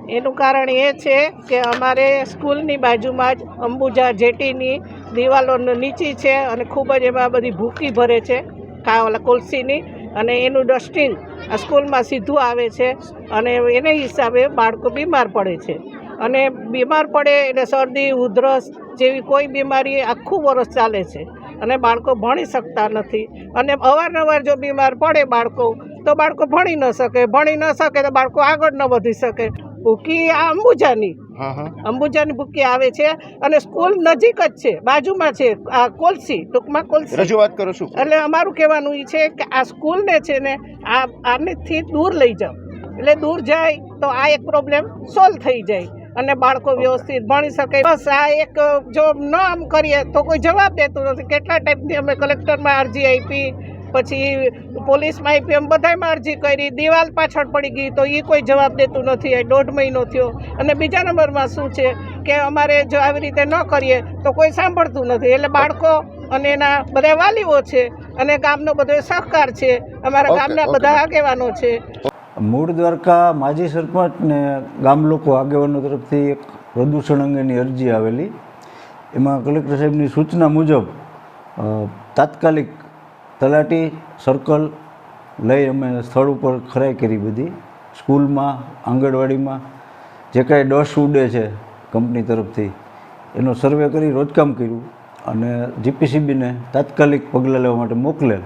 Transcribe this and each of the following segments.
એનું કારણ એ છે કે અમારે સ્કૂલની બાજુમાં જ અંબુજા જેટીની દિવાલો નીચી છે અને ખૂબ જ એમાં બધી ભૂકી ભરે છે ઓલા કોલસીની, અને એનું ડસ્ટિંગ આ સ્કૂલમાં સીધું આવે છે અને એને હિસાબે બાળકો બીમાર પડે છે. અને બીમાર પડે એટલે શરદી ઉધરસ જેવી કોઈ બીમારી આખું વરસ ચાલે છે અને બાળકો ભણી શકતા નથી. અને અવારનવાર જો બીમાર પડે બાળકો તો બાળકો ભણી ન શકે તો બાળકો આગળ ન વધી શકે. ભૂકી આ અંબુજાની ભૂકી આવે છે અને સ્કૂલ નજીક જ છે, બાજુમાં છે આ કોલસી, ટૂંકમાં કોલસી. રજૂઆત કરું છું. એટલે અમારું કહેવાનું એ છે કે આ સ્કૂલને છે ને આનેથી દૂર લઈ જાઓ, એટલે દૂર જાય તો આ એક પ્રોબ્લેમ સોલ્વ થઈ જાય અને બાળકો વ્યવસ્થિત ભણી શકે. બસ આ એક જો ન આમ કરીએ તો કોઈ જવાબ દેતું નથી. કેટલા ટાઈપની અમે કલેક્ટરમાં અરજી આપી, પછી પોલીસમાં આપી, એમ બધામાં અરજી કરી, દિવાલ પાછળ પડી ગઈ તો એ કોઈ જવાબ દેતું નથી. એ 1.5 મહિનો થયો. અને બીજા નંબરમાં શું છે કે અમારે જો આવી રીતે ન કરીએ તો કોઈ સાંભળતું નથી. એટલે બાળકો અને એના બધા વાલીઓ છે અને ગામનો બધો સહકાર છે, અમારા ગામના બધા આગેવાનો છે. મૂળ દ્વારકા માજી સરપંચ ને ગામ લોકો આગેવાનો તરફથી એક પ્રદૂષણ અંગેની અરજી આવેલી. એમાં કલેક્ટર સાહેબની સૂચના મુજબ તાત્કાલિક તલાટી સર્કલ લઈ અમે સ્થળ ઉપર ખરાઈ કરી. બધી સ્કૂલમાં, આંગણવાડીમાં જે કાંઈ ડસ ઉડે છે કંપની તરફથી એનો સર્વે કરી રોજકામ કર્યું અને જીપીસીબીને તાત્કાલિક પગલાં લેવા માટે મોકલેલ.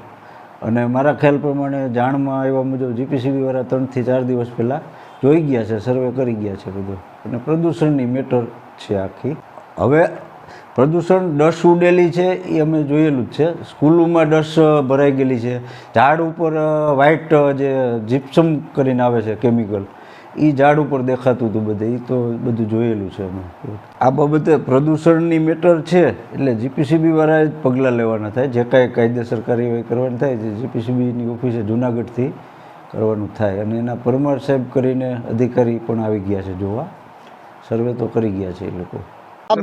અને મારા ખ્યાલ પ્રમાણે જાણમાં આવ્યા મુજબ જીપીસીબીવાળા 3 થી 4 દિવસ પહેલાં જોઈ ગયા છે, સર્વે કરી ગયા છે બધું. અને પ્રદૂષણની મેટર છે આખી. હવે પ્રદૂષણ ડસ ઉડેલી છે એ અમે જોયેલું જ છે. સ્કૂલોમાં ડસ ભરાઈ ગયેલી છે. ઝાડ ઉપર વ્હાઇટ જે જીપ્સમ કરીને આવે છે કેમિકલ, એ ઝાડ ઉપર દેખાતું હતું બધે. એ તો બધું જોયેલું છે અમે. આ બાબતે પ્રદૂષણની મેટર છે એટલે જીપીસીબીવાળાએ જ પગલાં લેવાના થાય. જે કાંઈ કાયદેસર કાર્યવાહી કરવાની થાય છે જીપીસીબીની ઓફિસે જૂનાગઢથી કરવાનું થાય. અને એના પરમાર સાહેબ કરીને અધિકારી પણ આવી ગયા છે જોવા. સર્વે તો કરી ગયા છે એ લોકો. આ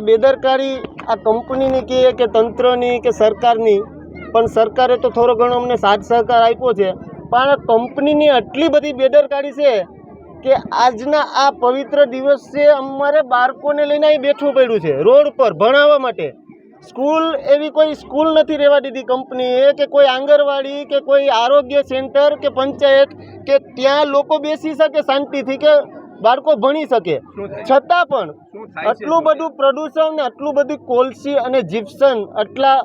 બેદરકારી આ કંપનીની કે તંત્રની કે સરકારની, પણ સરકારે તો થોડો ઘણો અમને સાથ સહકાર આપ્યો છે. પણ કંપનીની આટલી બધી બેદરકારી છે કે આજના આ પવિત્ર દિવસે અમારે બાળકોને લઈને અહીં બેઠવું પડ્યું છે રોડ પર ભણાવવા માટે. સ્કૂલ એવી કોઈ સ્કૂલ નથી રહેવા દીધી કંપનીએ, કે કોઈ આંગણવાડી કે કોઈ આરોગ્ય સેન્ટર કે પંચાયત કે ત્યાં લોકો બેસી શકે શાંતિથી, કે બાળકો ભણી શકે. છતાં પણ આટલું બધું પ્રદૂષણ ને આટલું બધું કોલસી અને જીપ્સમ આટલા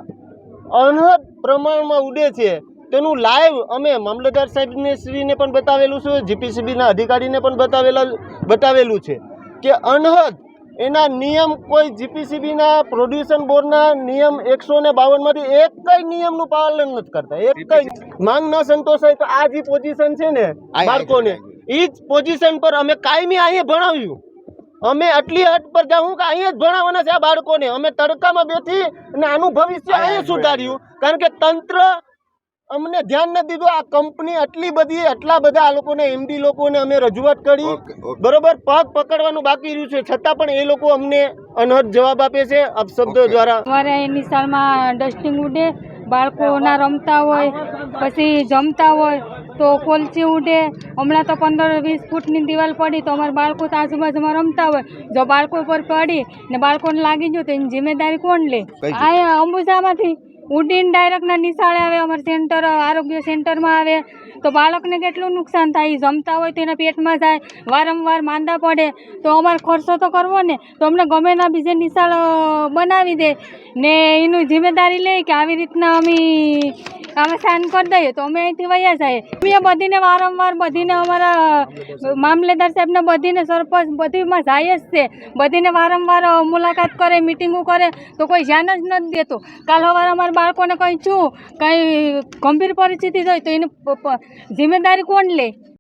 અનહદ પ્રમાણમાં ઉડે છે. તેનું લાઈવ અમે મામલતદાર સાહેબને પણ બતાવેલું છે, જીપીસીબીના અધિકારીને પણ બતાવેલું છે કે અનહદ એના નિયમ કોઈ જીપીસીબીના પ્રોડ્યુસન બોર્ડના નિયમ 152માંથી એક કઈ નિયમનું પાલન નથી કરતા. એક કઈ માંગ ન સંતોષાય તો આ જે પોઝિશન છે ને બાળકોને, એ જ પોઝિશન પર અમે કાયમી અહીંયા ભણાવ્યું. અમે આટલી હદ પર જાઉં કે અહીંયા જ ભણાવવાના છે આ બાળકોને. અમે તડકામાં બેઠી અને આનું ભવિષ્ય અહીંયા સુધાર્યું, કારણ કે તંત્ર અમને ધ્યાન નથી દીધું. આ કંપની આટલા બધા આ લોકોને એમડી લોકોને અમે રજૂઆત કરી, બરોબર, પગ પકડવાનું બાકી રહ્યું છે, છતાં પણ એ લોકો અમને અનહદ જવાબ આપે છે અપશબ્દો દ્વારા. અમારે નિશાળમાં ડસ્ટિંગ ઉડે, બાળકોના રમતા હોય, પછી જમતા હોય તો કોલસી ઉડે. હમણાં તો 15-20 ફૂટની દિવાલ પડી તો અમારા બાળકો તો આજુબાજુમાં રમતા હોય. જો બાળકો પર પડી ને બાળકોને લાગી ગયું તો એની જિમ્મેદારી કોણ લે? આ અંબુજામાંથી ઉડીને ડાયરેક્ટના નિશાળે આવે, અમારા સેન્ટર આરોગ્ય સેન્ટરમાં આવે તો બાળકને કેટલું નુકસાન થાય. જમતા હોય તો એના પેટમાં જાય, વારંવાર માંદા પડે તો અમારે ખર્ચો તો કરવો ને. તો અમને ગમે ના બીજે નિશાળ બનાવી દે ને એનું જિમ્મેદારી લે કે આવી રીતના અમે સાઈન કરી દઈએ તો અમે અહીંથી વયા જાય. અમે બધીને વારંવાર બધીને અમારા મામલેદાર સાહેબને બધીને સરપંચ બધીમાં જાય જ છે. બધીને વારંવાર મુલાકાત કરે, મિટિંગો કરે તો કોઈ ધ્યાન જ નથી દેતું. કાલ સવારે અમારા બાળકોને કંઈ ગંભીર પરિસ્થિતિ હોય તો એની જિમ્મેદારી કોણ લે?